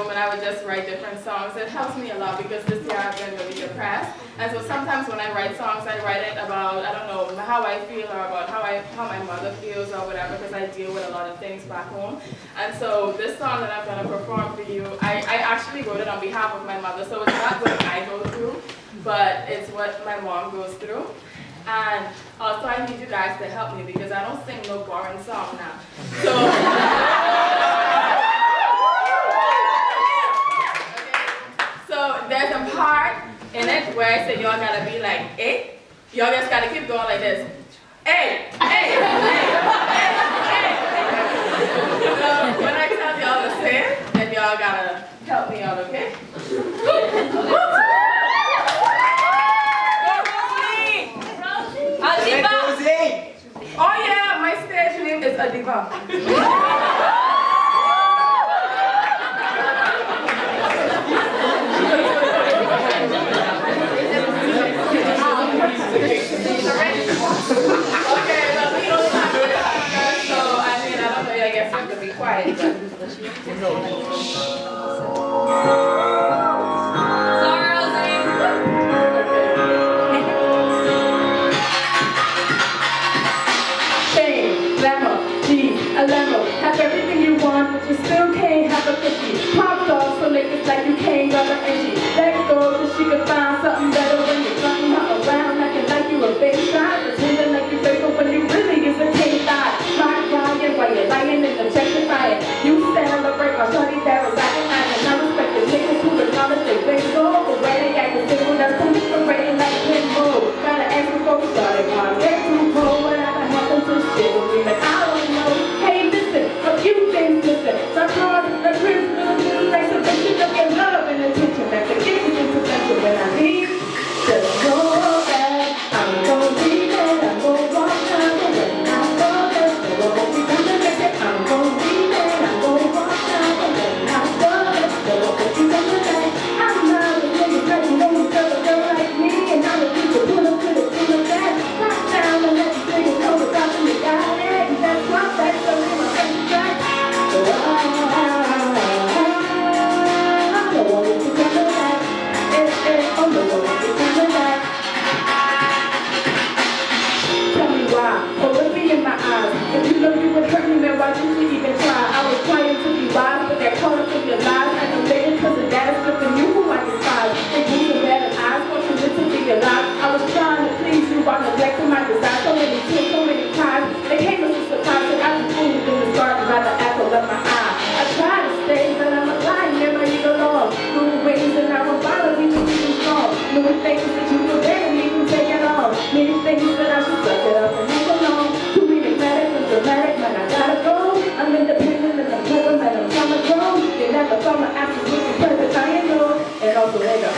room and I would just write different songs. It helps me a lot because this year I've been really depressed. And so sometimes when I write songs, I write it about, I don't know, how I feel or about how my mother feels or whatever, because I deal with a lot of things back home. And so this song that I'm going to perform for you, I actually wrote it on behalf of my mother, so it's not what I go through, but it's what my mom goes through. And also I need you guys to help me because I don't sing no boring song now. So, so there's a part in it where I say y'all gotta be like, hey, y'all just gotta keep going like this. Hey, hey, hey, hey, hey. So when I tell y'all to say it, then y'all gotta help me out, okay? Adiva! Oh yeah, my stage name is Adiva. Okay, well, we don't have to, so I mean, I don't know, I guess we have to be quiet, a limo, have everything you want, but you still can't have a 50. Popped off so niggas like you can't grab an edgy. Let go so she can find something better when you're running her around, acting like you a big shot, pretending like you faithful when you really is a king die. Not crying while you're lying and objectifying. You celebrate my shorty that was recognizing. I respect the niggas who acknowledge they big goal, but where they act the single that's proliferating like pinball. Gotta ask before we started, God, get too cold. Whatever happened to shit with me, like I don't know. A few things missing. Sometimes the Christmas little exhibition of your love and attention. That the gift is intervention when I need. Just know that I'm gonna be there. I'm gonna walk down the way. I know that no one won't be coming back there. I'm gonna be there. I'm gonna walk down the way. I know that no one won't be coming back. I'm not a nigga that you know who's a girl like me. And I'm a people pull up to the full of that. Rock down and let the niggas know what's up in the guy. And that's why that's so in my face. Tell me why, oh let me in my eyes. If you know you would hurt me, man, why didn't you even try? I was trying to be wise, but they're caught up in your lies. I know later cause of that is flipping you who I despise. They do some bad eyes, want you to be alive. I was trying to please you while neglecting my desire. So many tears, so many times. They came as a surprise that I was fooled in the garden by the apple of my eye. I try to stay, but I'm alive, never you along. New ways and I will follow you to be strong. New things that you will better need to take it on. Many things that I should suck it up and move along. Too enigmatic and dramatic, man, I gotta go. I'm independent and I'm clever, man, I'm trying to grow. They never thought my actions would be perfect, I know. And also they go.